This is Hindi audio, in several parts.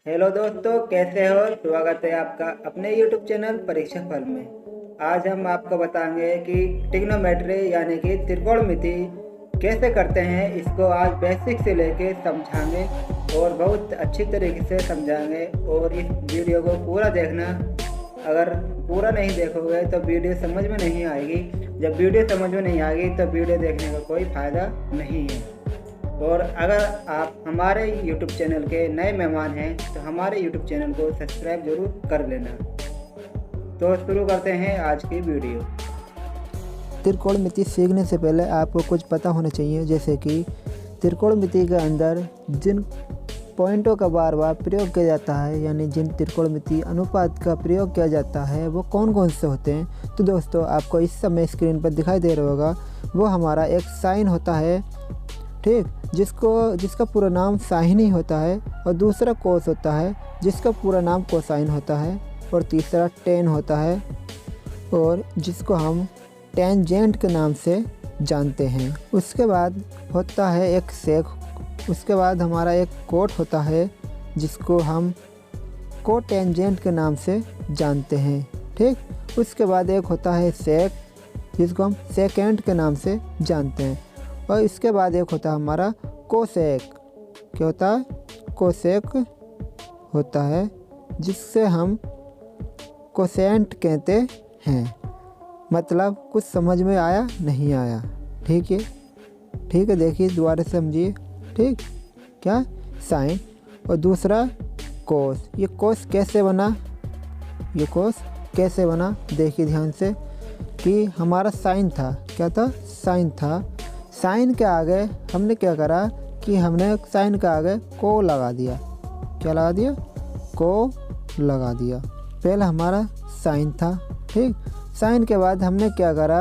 हेलो दोस्तों, कैसे हो। स्वागत है आपका अपने यूट्यूब चैनल परीक्षा फल में। आज हम आपको बताएंगे कि ट्रिग्नोमेट्री यानी कि त्रिकोणमिति कैसे करते हैं। इसको आज बेसिक से लेके समझाएंगे और बहुत अच्छी तरीके से समझाएंगे। और इस वीडियो को पूरा देखना। अगर पूरा नहीं देखोगे तो वीडियो समझ में नहीं आएगी। जब वीडियो समझ में नहीं आएगी तो वीडियो देखने का कोई फ़ायदा नहीं है। और अगर आप हमारे YouTube चैनल के नए मेहमान हैं तो हमारे YouTube चैनल को सब्सक्राइब जरूर कर लेना। तो शुरू करते हैं आज की वीडियो। त्रिकोणमिति सीखने से पहले आपको कुछ पता होना चाहिए, जैसे कि त्रिकोणमिति के अंदर जिन पॉइंटों का बार बार प्रयोग किया जाता है, यानी जिन त्रिकोणमिति अनुपात का प्रयोग किया जाता है वो कौन कौन से होते हैं। तो दोस्तों, आपको इस समय स्क्रीन पर दिखाई दे रहा होगा, वो हमारा एक साइन होता है, ठीक, जिसका पूरा नाम साइन ही होता है। और दूसरा कोस होता है जिसका पूरा नाम कोसाइन होता है। और तीसरा टेन होता है, और जिसको हम टेंजेंट के नाम से जानते हैं। उसके बाद होता है एक सेक। उसके बाद हमारा एक कोट होता है जिसको हम कोटेंजेंट के नाम से जानते हैं, ठीक। उसके बाद एक होता है सेक, जिसको हम सेकेंड के नाम से जानते हैं। और इसके बाद एक होता है हमारा कोसेक। क्या होता है? कोसेक होता है, जिससे हम कोसेंट कहते हैं। मतलब कुछ समझ में आया नहीं आया? ठीक है, ठीक है, देखिए दोबारा समझिए, ठीक। क्या? साइन। और दूसरा कोस। ये कोस कैसे बना? ये कोस कैसे बना देखिए ध्यान से, कि हमारा साइन था। क्या था? साइन था। साइन के आगे हमने क्या करा कि हमने साइन के आगे को लगा दिया। क्या लगा दिया? को लगा दिया। पहले हमारा साइन था, ठीक। साइन के बाद हमने क्या करा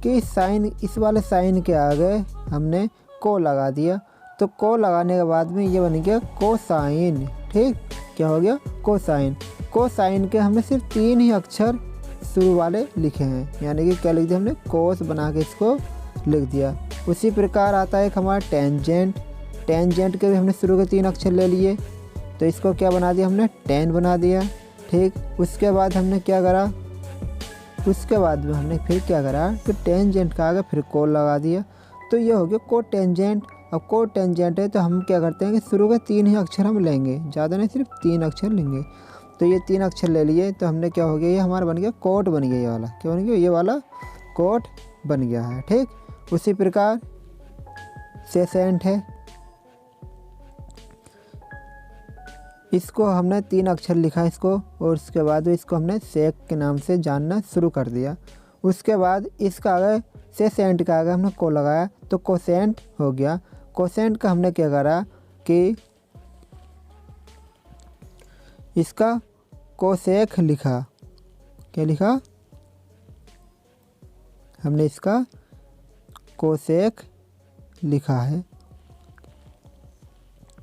कि साइन, इस वाले साइन के आगे हमने को लगा दिया। तो को लगाने के बाद में ये बन गया कोसाइन, ठीक। क्या हो गया? कोसाइन। कोसाइन के हमने सिर्फ 3 ही अक्षर शुरू वाले लिखे हैं, यानी कि क्या लिख दिया हमने? कोस बना के इसको लिख दिया। उसी प्रकार आता है एक हमारा टेंजेंट। टेंजेंट के भी हमने शुरू के 3 अक्षर ले लिए, तो इसको क्या बना दिया हमने? टेन बना दिया, ठीक। उसके बाद हमने क्या करा? उसके बाद में हमने फिर क्या करा कि टेंजेंट का आगे फिर को लगा दिया। तो ये हो गया को टेंजेंट। अब को टेंजेंट है तो हम क्या करते हैं कि शुरू के 3 ही अक्षर हम लेंगे, ज़्यादा नहीं, सिर्फ 3 अक्षर लेंगे। तो ये 3 अक्षर ले लिए, तो हमने क्या हो गया, ये हमारा बन गया कोट बन गया। ये वाला क्या बन गया? ये वाला कोट बन गया है, ठीक। उसी प्रकार सेसेंट है, इसको हमने 3 अक्षर लिखा इसको, और उसके बाद इसको हमने सेक के नाम से जानना शुरू कर दिया। उसके बाद इसका आगे सेसेंट का आगे हमने को लगाया, तो कोसेंट हो गया। कोसेंट का हमने क्या करा कि इसका कोसेक लिखा। क्या लिखा? हमने इसका कोसेक लिखा है,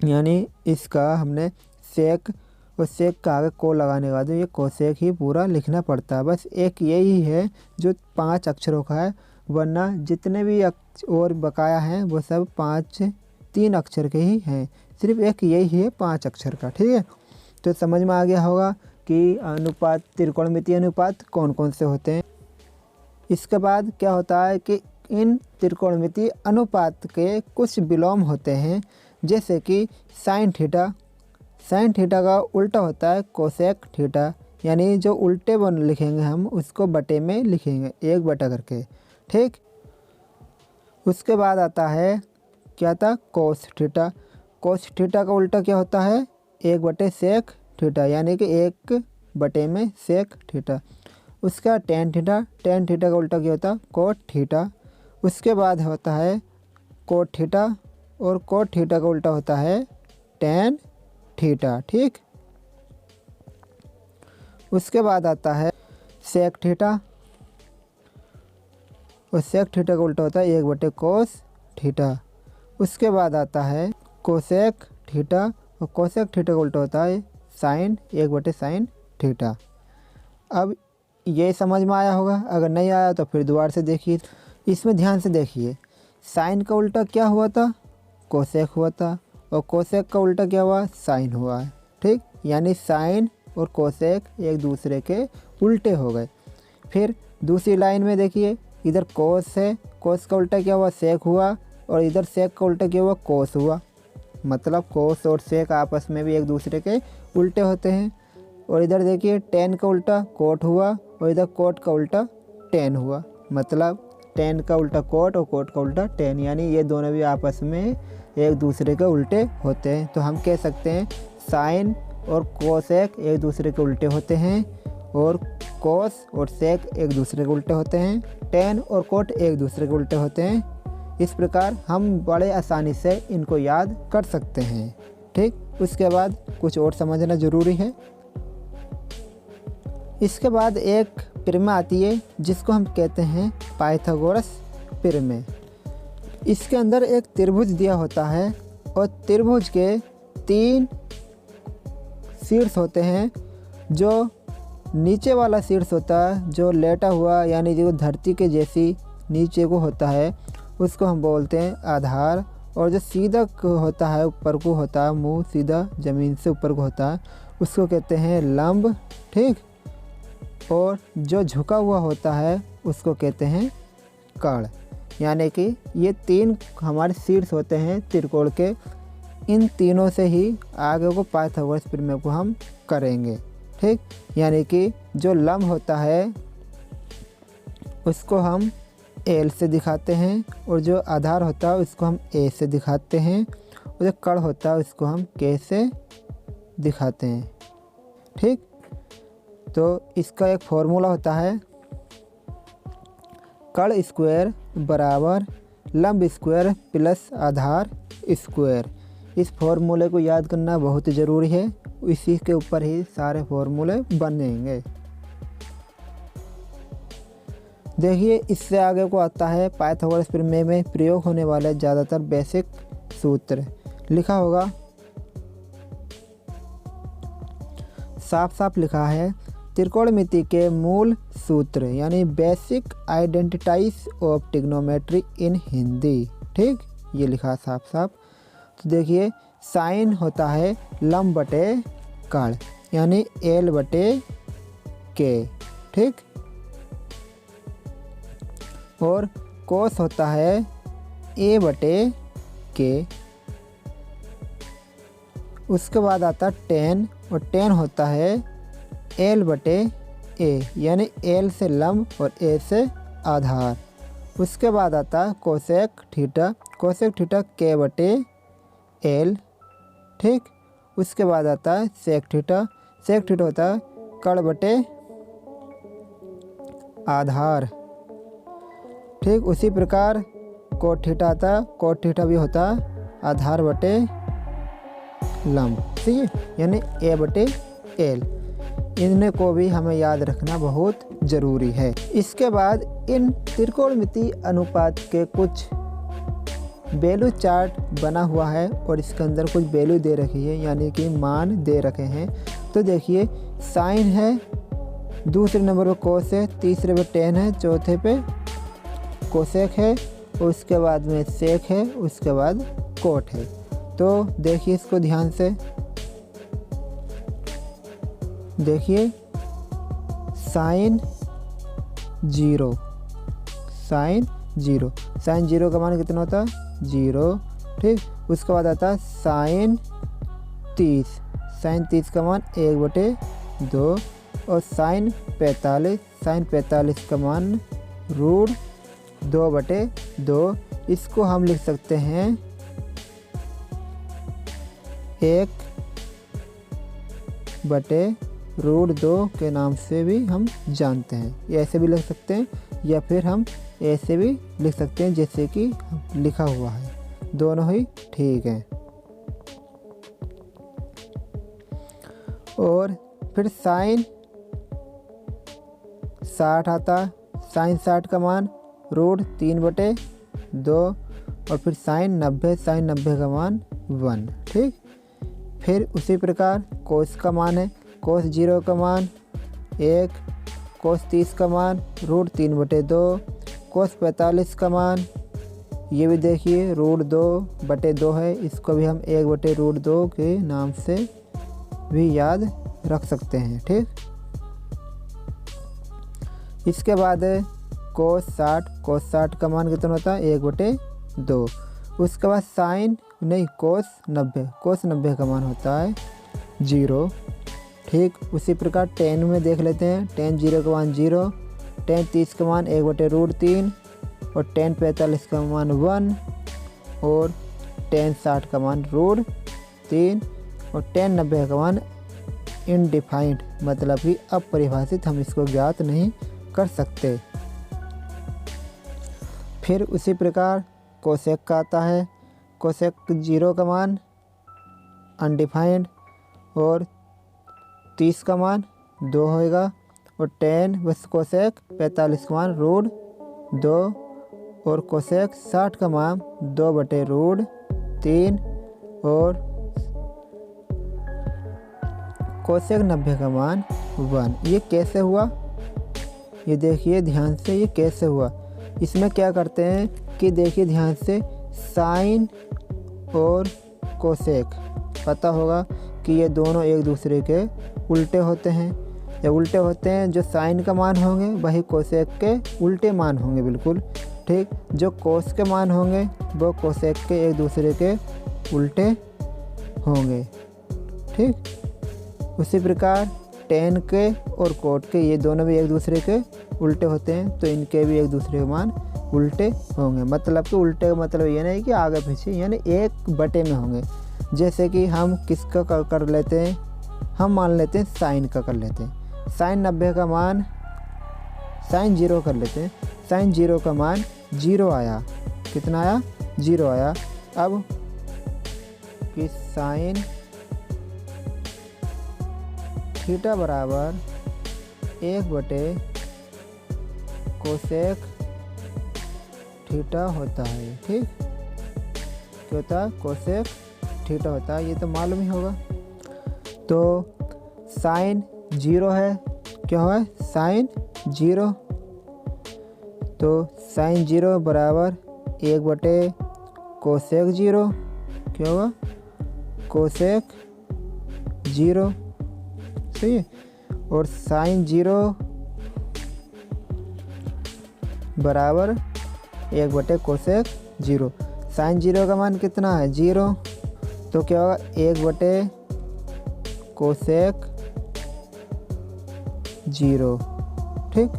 यानी इसका हमने सेक और सेक का आगे को लगाने के बाद ये कोसेक ही पूरा लिखना पड़ता है। बस एक यही है जो 5 अक्षरों का है, वरना जितने भी और बकाया हैं वो सब 3 अक्षर के ही हैं। सिर्फ एक यही है 5 अक्षर का, ठीक है। तो समझ में आ गया होगा कि अनुपात, त्रिकोणमितीय अनुपात कौन कौन से होते हैं। इसके बाद क्या होता है कि इन त्रिकोणमितीय अनुपात के कुछ विलोम होते हैं, जैसे कि साइन थीटा। साइन थीटा का उल्टा होता है कोसेक थीटा, यानी जो उल्टे बन लिखेंगे हम उसको बटे में लिखेंगे, 1 बटा करके, ठीक। उसके बाद आता है क्या था? Cos theta. कोस थीटा का उल्टा क्या होता है? 1 बटे सेक थीटा, यानी कि 1 बटे में सेक थीटा। उसका टेन थीटा। टेन थीटा का उल्टा क्या होता है? Cot theta. उसके बाद होता है कोट थीटा, और कोट थीटा का उल्टा होता है टेन थीटा, ठीक। उसके बाद आता है सेक थीटा, और सेक थीटा का उल्टा होता है 1 बटे कोस थीटा। उसके बाद आता है कोसेक थीटा, और कोसेक थीटा का उल्टा होता है साइन, 1 बटे साइन थीटा। अब ये समझ में आया होगा। अगर नहीं आया तो फिर दोबारा से देखिए, इसमें ध्यान से देखिए। साइन का उल्टा क्या हुआ था? कोसेक हुआ था, और कोसेक का उल्टा क्या हुआ? साइन हुआ है, ठीक, यानी साइन और कोसेक एक दूसरे के उल्टे हो गए। फिर दूसरी लाइन में देखिए, इधर कोस है, कोस का उल्टा क्या हुआ, सेक हुआ, और इधर सेक का उल्टा क्या हुआ, कोस हुआ। मतलब कोस और सेक आपस में भी एक दूसरे के उल्टे होते हैं। और इधर देखिए टेन का उल्टा कोट हुआ, और इधर कोट का उल्टा टेन हुआ। मतलब टेन का उल्टा कोट और कोट का उल्टा टेन, यानी ये दोनों भी आपस में एक दूसरे के उल्टे होते हैं। तो हम कह सकते हैं साइन और कोसेक एक दूसरे के उल्टे होते हैं, और कोस और सेक एक दूसरे के उल्टे होते हैं, टेन और कोट एक दूसरे के उल्टे होते हैं। इस प्रकार हम बड़े आसानी से इनको याद कर सकते हैं। ठीक, उसके बाद कुछ और समझना ज़रूरी है। इसके बाद एक प्रमेय आती है जिसको हम कहते हैं पाइथागोरस प्रमेय। इसके अंदर एक त्रिभुज दिया होता है, और त्रिभुज के 3 शीर्ष होते हैं। जो नीचे वाला शीर्ष होता है, जो लेटा हुआ यानी जो धरती के जैसी नीचे को होता है, उसको हम बोलते हैं आधार। और जो सीधा होता है, ऊपर को होता है, मुंह सीधा ज़मीन से ऊपर को होता है, उसको कहते हैं लंब। ठीक, और जो झुका हुआ होता है उसको कहते हैं कर्ण। यानी कि ये 3 हमारे शीर्ष होते हैं त्रिकोण के। इन तीनों से ही आगे को पाइथागोरस प्रमेय को हम करेंगे। ठीक, यानी कि जो लंब होता है उसको हम एल से दिखाते हैं, और जो आधार होता है उसको हम ए से दिखाते हैं, और जो कर्ण होता है उसको हम के से दिखाते हैं। ठीक, तो इसका एक फॉर्मूला होता है कर्ण स्क्वायर बराबर लंब स्क्वायर प्लस आधार स्क्वायर। इस फॉर्मूले को याद करना बहुत ज़रूरी है, इसी के ऊपर ही सारे फॉर्मूले बनेंगे। देखिए, इससे आगे को आता है पाइथागोरस प्रमेय में प्रयोग होने वाले ज़्यादातर बेसिक सूत्र। लिखा होगा, साफ साफ लिखा है, त्रिकोणमिति के मूल सूत्र यानी बेसिक आइडेंटिटीज ऑफ ट्रिग्नोमेट्री इन हिंदी। ठीक, ये लिखा साफ साफ। तो देखिए, साइन होता है लंब बटे कर्ण, यानी एल बटे के। ठीक, और कोस होता है ए बटे के। उसके बाद आता टेन, और टेन होता है एल बटे ए, यानी एल से लंब और ए से आधार। उसके बाद आता कोसेक थीटा, कोसेक थीटा के बटे एल। ठीक, उसके बाद आता है सेक थीटा, सेक थीटा होता है कर्ण बटे आधार। ठीक, उसी प्रकार कोट थीटा आता है, कोट थीटा भी होता है आधार बटे लंब। ठीक है, यानी ए बटे एल। इन्हें को भी हमें याद रखना बहुत ज़रूरी है। इसके बाद इन त्रिकोणमिति अनुपात के कुछ वैल्यू चार्ट बना हुआ है, और इसके अंदर कुछ वैल्यू दे रखी है, यानी कि मान दे रखे हैं। तो देखिए, साइन है, दूसरे नंबर पर कोस है, तीसरे पे टेन है, चौथे पे कोसेक है, उसके बाद में सेक है, उसके बाद कोट है। तो देखिए इसको ध्यान से, देखिए साइन 0, साइन 0, साइन 0 का मान कितना होता है 0। ठीक, उसके बाद आता है साइन 30, साइन 30 का मान 1/2, और साइन 45, साइन 45 का मान √2/2। इसको हम लिख सकते हैं 1/√2 के नाम से भी हम जानते हैं। ये ऐसे भी लिख सकते हैं, या फिर हम ऐसे भी लिख सकते हैं जैसे कि लिखा हुआ है, दोनों ही ठीक हैं। और फिर साइन 60 आता, साइन 60 का मान √3/2, और फिर साइन 90, साइन 90 का मान 1। ठीक, फिर उसी प्रकार कोस का मान है, कोस 0 का मान 1, कोस 30 का मान √3/2, कोस 45 का मान ये भी देखिए √2/2 है, इसको भी हम 1/√2 के नाम से भी याद रख सकते हैं। ठीक, इसके बाद कोस 60 का मान कितना होता है 1/2। उसके बाद कोस 90 का मान होता है 0। ठीक, उसी प्रकार tan में देख लेते हैं। tan 0 का मान 0, tan 30 का मान 1/√3 और tan 45 का मान 1 और tan 60 का मान √3 और tan 90 का मान इनडिफाइंड, मतलब कि अपरिभाषित, हम इसको ज्ञात नहीं कर सकते। फिर उसी प्रकार कोसेक का आता है। कोसेक 0 का मान अनडिफाइंड और 30 का मान 2 होएगा और tan बस कोसेक 45 का मान √2 और कोसेक 60 का मान 2/√3 और कोसेक 90 का मान 1। ये कैसे हुआ, ये देखिए ध्यान से, ये कैसे हुआ। इसमें क्या करते हैं कि देखिए ध्यान से, साइन और कोसेक पता होगा कि ये दोनों एक दूसरे के उल्टे होते हैं। या उल्टे होते हैं, जो साइन का मान होंगे वही कोसेक के उल्टे मान होंगे बिल्कुल। ठीक, जो कोस के मान होंगे वो कोसेक के एक दूसरे के उल्टे होंगे। ठीक, उसी प्रकार टेन के और कोट के ये दोनों भी एक दूसरे के उल्टे होते हैं, तो इनके भी एक दूसरे के मान उल्टे होंगे। मतलब कि उल्टे का मतलब ये नहीं कि आगे पीछे, यानी 1/2 में होंगे। जैसे कि हम किसका कर लेते हैं, हम मान लेते हैं साइन का कर लेते हैं। साइन 90 का मान, साइन 0 कर लेते हैं। साइन 0 का मान 0 आया, कितना आया 0 आया। अब कि साइन थीटा बराबर 1/कोसेक थीटा होता है। ठीक, क्या होता है, कोसेक थीटा होता है, ये तो मालूम ही होगा। तो साइन 0 है, क्या हुआ साइन 0, तो साइन 0 बराबर 1/कोसेक 0, क्या होगा कोसेक 0, सही है। और साइन 0 बराबर 1/कोसेक 0। साइन 0 का मान कितना है 0, तो क्या होगा 1/कोसेक 0। ठीक,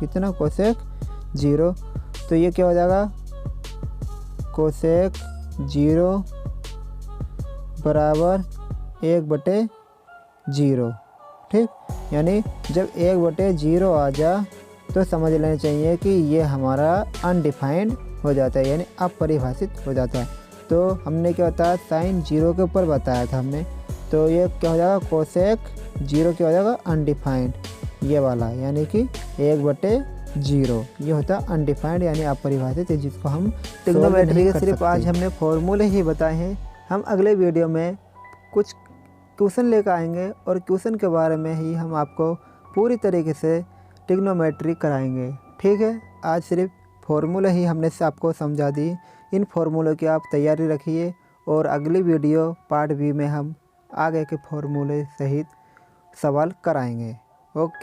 कितना कोसेक 0, तो ये क्या हो जाएगा कोसेक 0 बराबर 1/0। ठीक, यानी जब 1/0 आ जा तो समझ लेना चाहिए कि ये हमारा अनडिफाइंड हो जाता है, यानी अपरिभाषित हो जाता है। तो हमने क्या बताया, साइन 0 के ऊपर बताया था हमने, तो ये क्या हो जाएगा कोसेक 0 क्या हो जाएगा अनडिफाइंड, ये वाला, यानी कि 1/0 ये होता है अनडिफाइंड यानी अपरिभाषित, जिसको हम ट्रिग्नोमेट्री के सिर्फ आज हमने फॉर्मूले ही बताए हैं। हम अगले वीडियो में कुछ क्वेश्चन लेकर आएंगे और क्वेश्चन के बारे में ही हम आपको पूरी तरीके से ट्रिग्नोमेट्री कराएंगे। ठीक है, आज सिर्फ फॉर्मूला ही हमने से आपको समझा दी। इन फॉर्मूलों की आप तैयारी रखिए और अगली वीडियो पार्ट बी में हम आगे के फॉर्मूले सहित सवाल कराएंगे। ओके।